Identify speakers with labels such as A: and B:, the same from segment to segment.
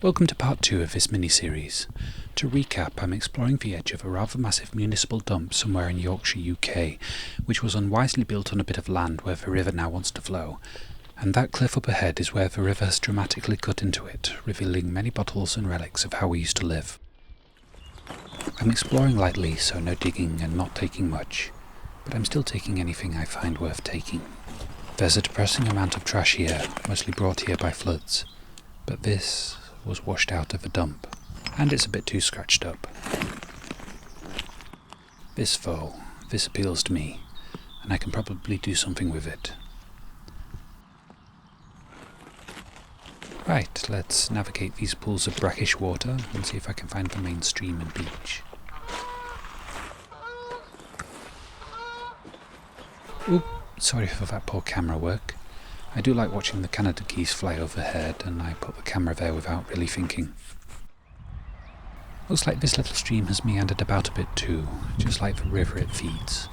A: Welcome to part 2 of this mini-series. To recap, I'm exploring the edge of a rather massive municipal dump somewhere in Yorkshire, UK, which was unwisely built on a bit of land where the river now wants to flow. And that cliff up ahead is where the river has dramatically cut into it, revealing many bottles and relics of how we used to live. I'm exploring lightly, so no digging and not taking much, but I'm still taking anything I find worth taking. There's a depressing amount of trash here, mostly brought here by floods, but this was washed out of a dump, and it's a bit too scratched up. This appeals to me, and I can probably do something with it. Right, let's navigate these pools of brackish water and see if I can find the main stream and beach. Oop, sorry for that poor camera work. I do like watching the Canada geese fly overhead, and I put the camera there without really thinking. Looks like this little stream has meandered about a bit too, just like the river it feeds.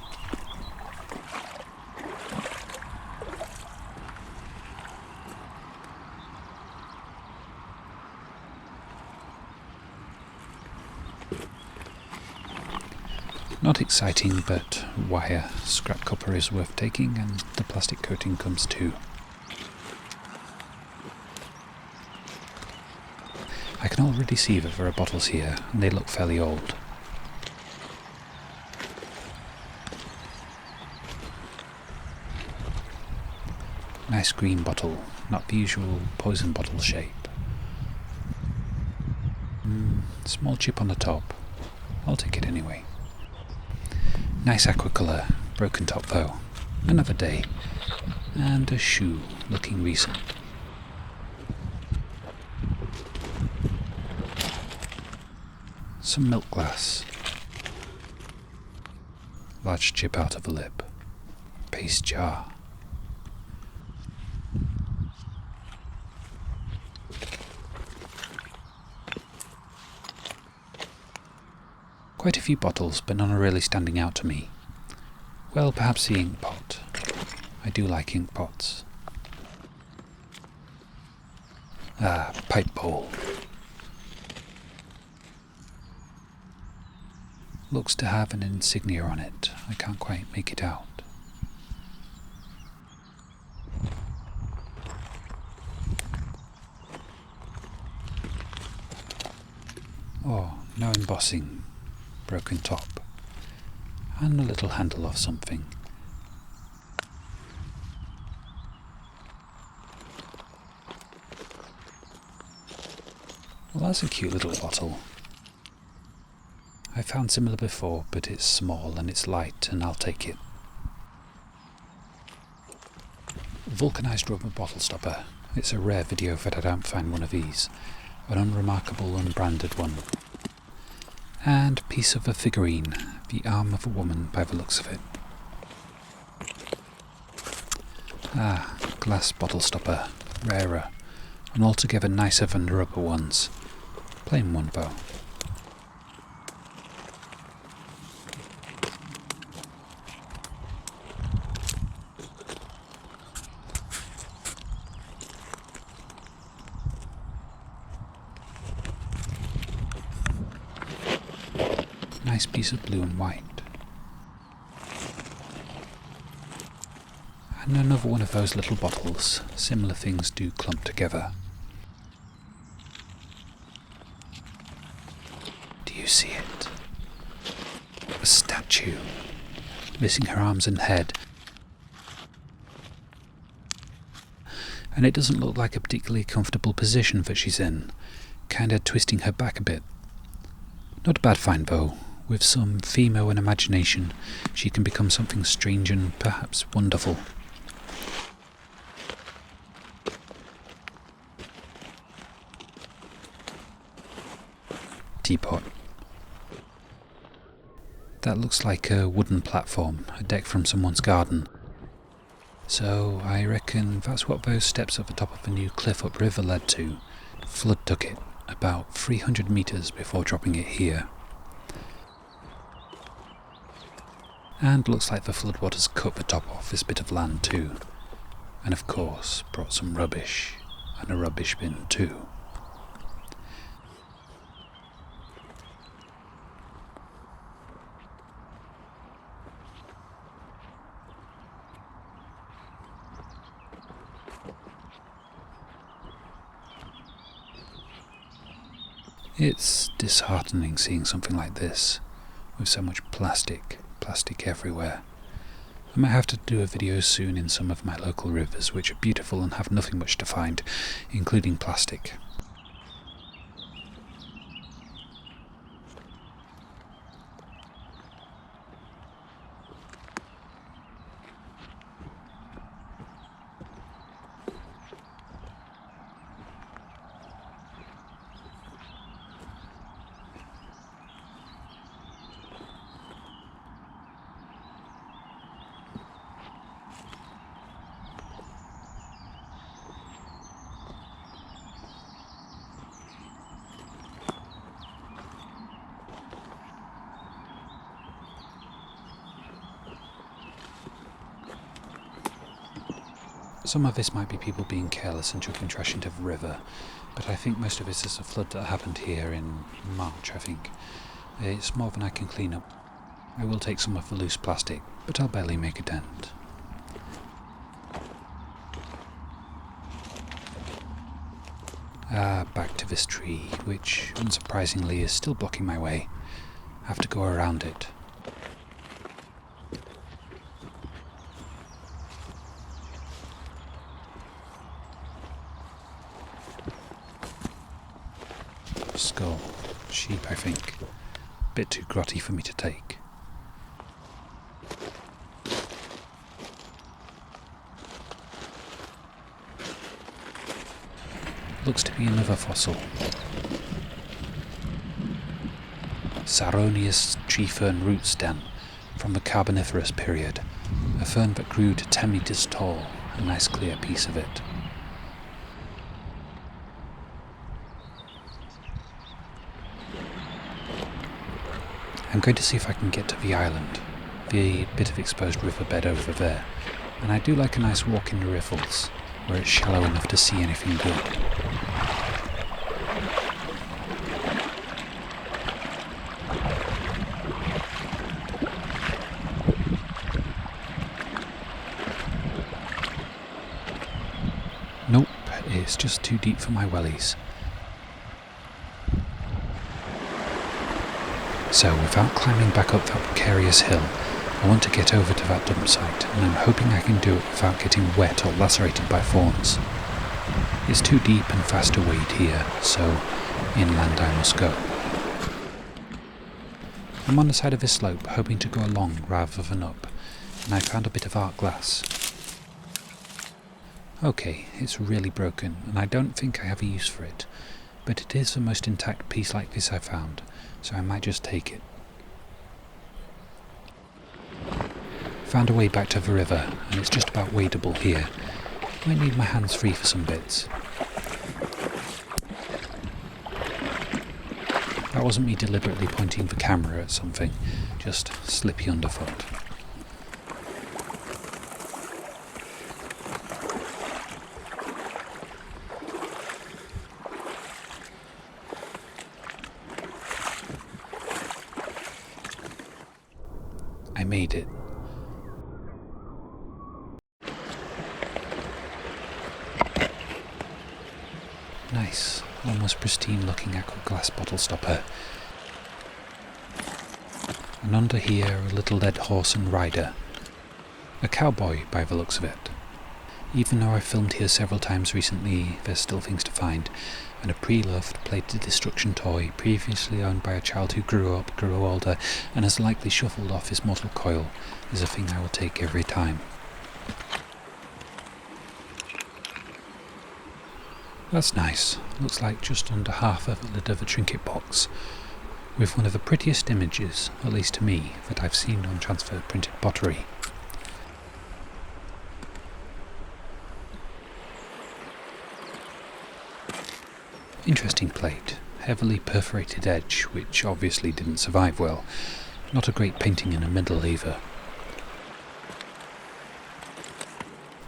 A: Not exciting, but wire scrap copper is worth taking, and the plastic coating comes too. I can already see that there are bottles here, and they look fairly old. Nice green bottle, not the usual poison bottle shape. Small chip on the top. I'll take it anyway. Nice aqua colour, broken top though. Another day. And a shoe, looking recent. Some milk glass. Large chip out of a lip. Paste jar. Quite a few bottles, but none are really standing out to me. Well, perhaps the ink pot. I do like ink pots. Pipe bowl. Looks to have an insignia on it. I can't quite make it out. Oh, no embossing. Broken top. And a little handle of something. Well, that's a cute little bottle. I found similar before, but it's small and it's light, and I'll take it. Vulcanized rubber bottle stopper. It's a rare video that I don't find one of these. An unremarkable, unbranded one. And piece of a figurine, the arm of a woman by the looks of it. Glass bottle stopper, rarer, and altogether nicer than the rubber ones. Plain one though. Nice piece of blue and white. And another one of those little bottles. Similar things do clump together. Do you see it? A statue, missing her arms and head. And it doesn't look like a particularly comfortable position that she's in, kinda twisting her back a bit. Not a bad find though. With some female and imagination, she can become something strange and perhaps wonderful. Teapot. That looks like a wooden platform, a deck from someone's garden. So I reckon that's what those steps at the top of the new cliff upriver led to. Flood took it, about 300 metres before dropping it here. And looks like the floodwaters cut the top off this bit of land too. And of course brought some rubbish, and a rubbish bin too. It's disheartening seeing something like this, with so much plastic everywhere. I might have to do a video soon in some of my local rivers, which are beautiful and have nothing much to find, including plastic. Some of this might be people being careless and chucking trash into the river, but I think most of this is a flood that happened here in March, I think. It's more than I can clean up. I will take some of the loose plastic, but I'll barely make a dent. Back to this tree, which, unsurprisingly, is still blocking my way. I have to go around it. Skull. Sheep, I think. Bit too grotty for me to take. Looks to be another fossil. Saronius tree fern root stem from the Carboniferous period. A fern that grew to 10 meters tall. A nice clear piece of it. I'm going to see if I can get to the island, the bit of exposed riverbed over there, and I do like a nice walk in the riffles, where it's shallow enough to see anything good. Nope, it's just too deep for my wellies. So, without climbing back up that precarious hill, I want to get over to that dump site, and I'm hoping I can do it without getting wet or lacerated by thorns. It's too deep and fast to wade here, so inland I must go. I'm on the side of this slope, hoping to go along rather than up, and I found a bit of art glass. Okay, it's really broken, and I don't think I have a use for it, but it is the most intact piece like this I've found, so I might just take it. Found a way back to the river, and it's just about wadable here. Might need my hands free for some bits. That wasn't me deliberately pointing the camera at something, just slippy underfoot. I made it. Nice, almost pristine looking aqua glass bottle stopper. And under here a little dead horse and rider. A cowboy by the looks of it. Even though I've filmed here several times recently, there's still things to find, and a pre-loved played to destruction toy previously owned by a child who grew up, grew older, and has likely shuffled off his mortal coil is a thing I will take every time. That's nice. Looks like just under half of the lid of a trinket box, with one of the prettiest images, at least to me, that I've seen on transfer printed pottery. Interesting plate, heavily perforated edge, which obviously didn't survive well. Not a great painting in the middle either.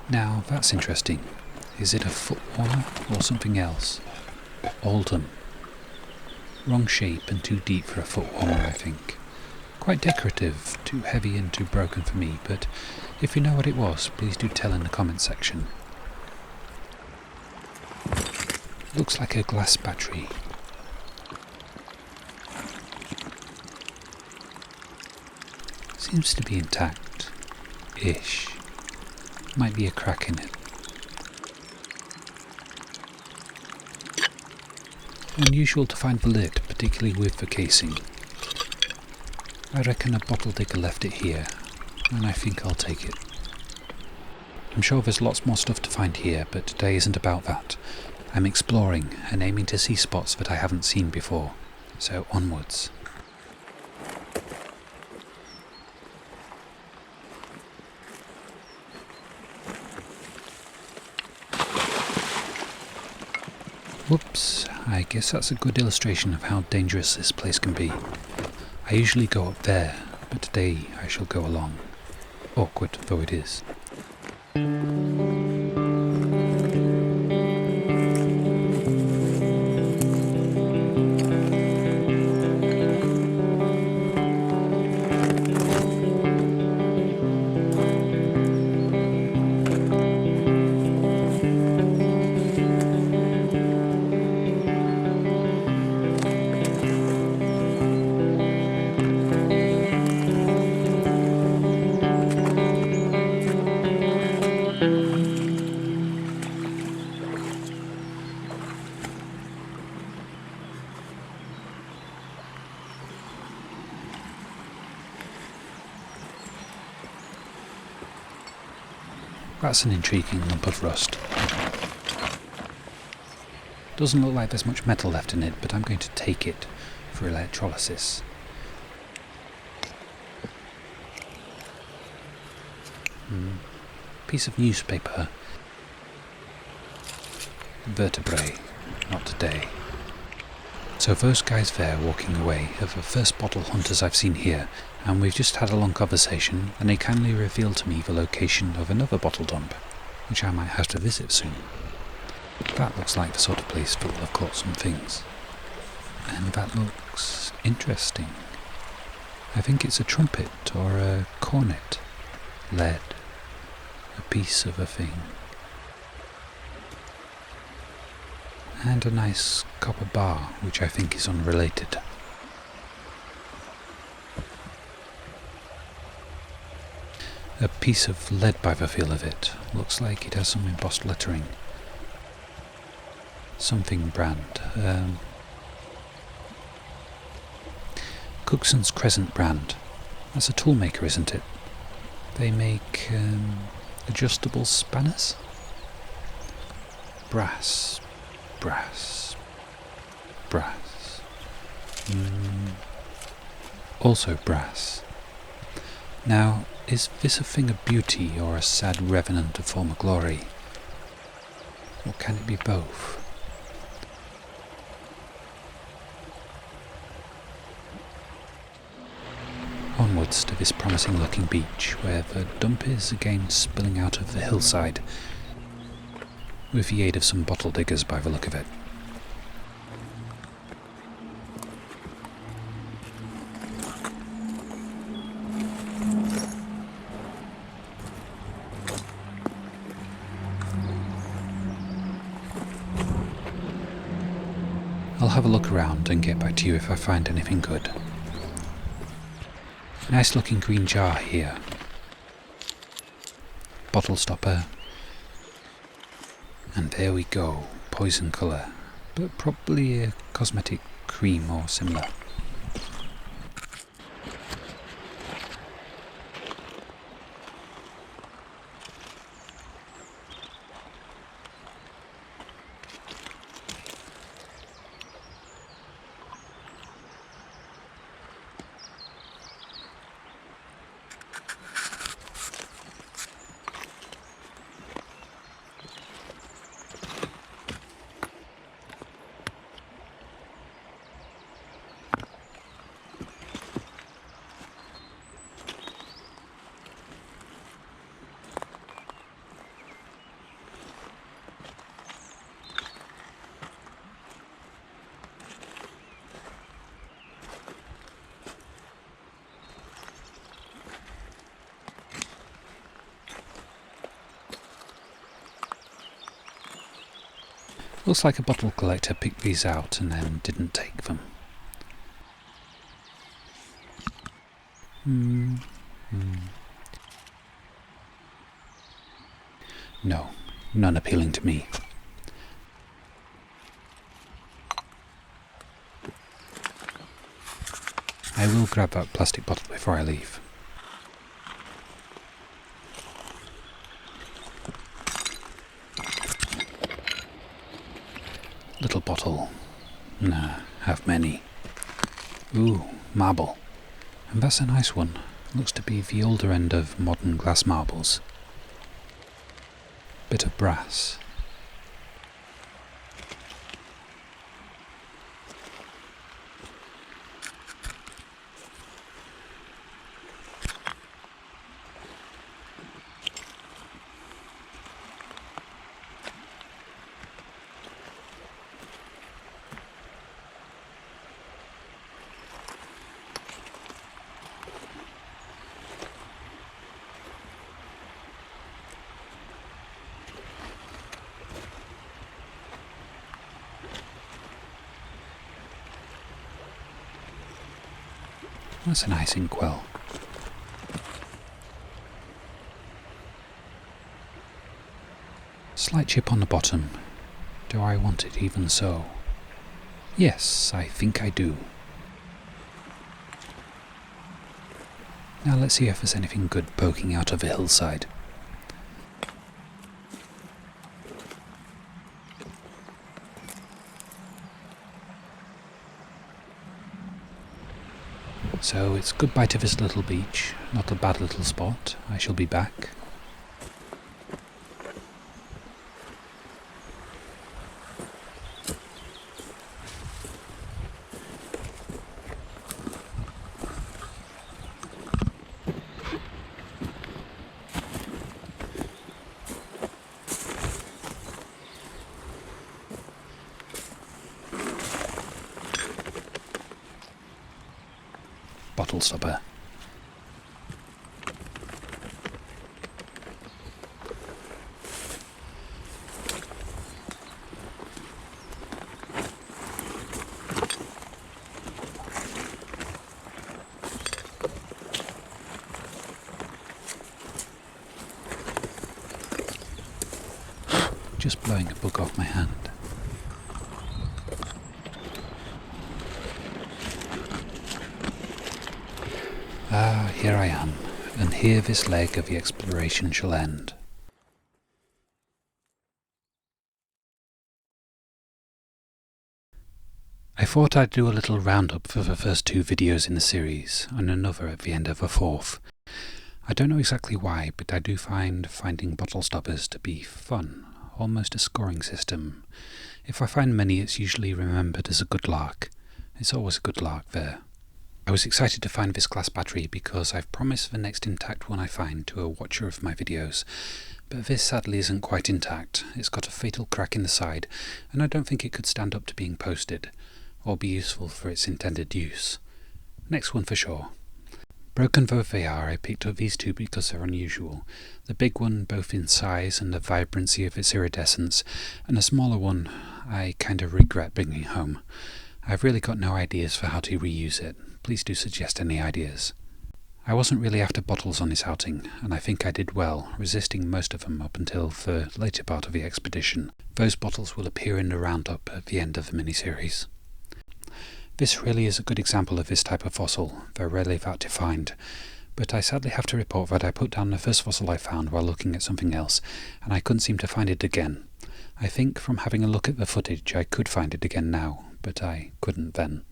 A: Now that's interesting. Is it a foot warmer or something else? Oldham. Wrong shape and too deep for a foot warmer, I think. Quite decorative, too heavy and too broken for me, but if you know what it was, please do tell in the comments section. Looks like a glass battery. seems to be intact-ish. Might be a crack in it. Unusual to find the lid, particularly with the casing. I reckon a bottle digger left it here, and I think I'll take it. I'm sure there's lots more stuff to find here, but today isn't about that. I'm exploring and aiming to see spots that I haven't seen before, so onwards. Whoops, I guess that's a good illustration of how dangerous this place can be. I usually go up there, but today I shall go along. Awkward though it is. That's an intriguing lump of rust. Doesn't look like there's much metal left in it, but I'm going to take it for electrolysis. Piece of newspaper. Vertebrae. Not today. So those guys there walking away are the first bottle hunters I've seen here, and we've just had a long conversation, and they kindly revealed to me the location of another bottle dump, which I might have to visit soon. That looks like the sort of place that will have caught some things. And that looks interesting. I think it's a trumpet or a cornet. Lead. A piece of a thing. And a nice copper bar, which I think is unrelated. A piece of lead by the feel of it. Looks like it has some embossed lettering. Something brand. Cookson's Crescent brand. That's a tool maker, isn't it? They make adjustable spanners? Brass. Also brass. Now, is this a thing of beauty or a sad revenant of former glory? Or can it be both? Onwards to this promising looking beach, where the dump is again spilling out of the hillside, with the aid of some bottle diggers by the look of it. I'll have a look around and get back to you if I find anything good. Nice looking green jar here. Bottle stopper. And there we go, poison colour, but probably a cosmetic cream or similar. Looks like a bottle collector picked these out and then didn't take them. No, none appealing to me. I will grab that plastic bottle before I leave. Little bottle. Nah, have many. Ooh, marble. And that's a nice one. Looks to be the older end of modern glass marbles. Bit of brass. That's a nice inkwell. Slight chip on the bottom. Do I want it even so? Yes, I think I do. Now let's see if there's anything good poking out of the hillside. So it's goodbye to this little beach, not a bad little spot. I shall be back. Bottle stopper. Just blowing a book off my hand. Ah, here I am, and here this leg of the exploration shall end. I thought I'd do a little roundup for the first 2 videos in the series, and another at the end of the 4th. I don't know exactly why, but I do find finding bottle stoppers to be fun, almost a scoring system. If I find many, it's usually remembered as a good lark. It's always a good lark there. I was excited to find this glass battery because I've promised the next intact one I find to a watcher of my videos, but this sadly isn't quite intact. It's got a fatal crack in the side, and I don't think it could stand up to being posted, or be useful for its intended use. Next one for sure. Broken though they are, I picked up these 2 because they're unusual. The big one both in size and the vibrancy of its iridescence, and the smaller one I kind of regret bringing home. I've really got no ideas for how to reuse it. Please do suggest any ideas. I wasn't really after bottles on this outing, and I think I did well, resisting most of them up until the later part of the expedition. Those bottles will appear in the roundup at the end of the miniseries. This really is a good example of this type of fossil. They're rarely that to find, but I sadly have to report that I put down the first fossil I found while looking at something else, and I couldn't seem to find it again. I think from having a look at the footage I could find it again now, but I couldn't then.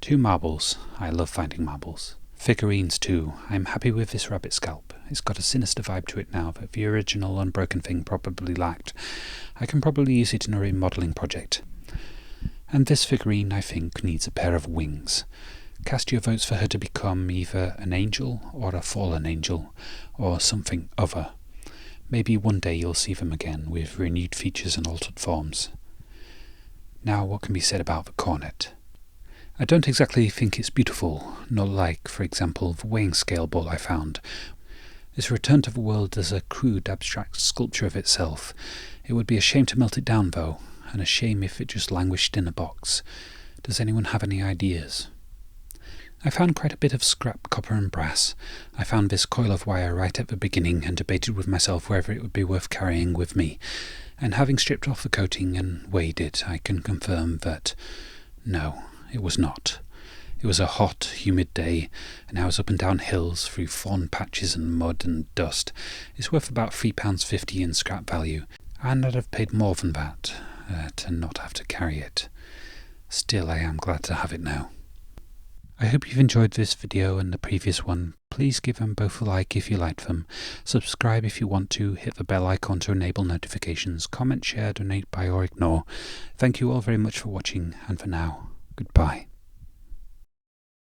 A: 2 marbles. I love finding marbles. Figurines too. I'm happy with this rabbit scalp. It's got a sinister vibe to it now that the original unbroken thing probably lacked. I can probably use it in a remodelling project. And this figurine, I think, needs a pair of wings. Cast your votes for her to become either an angel or a fallen angel, or something other. Maybe one day you'll see them again with renewed features and altered forms. Now what can be said about the cornet? I don't exactly think it's beautiful, not like, for example, the weighing scale ball I found. It's a return to the world as a crude, abstract sculpture of itself. It would be a shame to melt it down, though, and a shame if it just languished in a box. Does anyone have any ideas? I found quite a bit of scrap copper and brass. I found this coil of wire right at the beginning and debated with myself whether it would be worth carrying with me. And having stripped off the coating and weighed it, I can confirm that no, it was not. It was a hot, humid day, and I was up and down hills through thorn patches and mud and dust. It's worth about £3.50 in scrap value, and I'd have paid more than that to not have to carry it. Still, I am glad to have it now. I hope you've enjoyed this video and the previous one. Please give them both a like if you liked them. Subscribe if you want to. Hit the bell icon to enable notifications. Comment, share, donate, buy or ignore. Thank you all very much for watching, and for now, goodbye.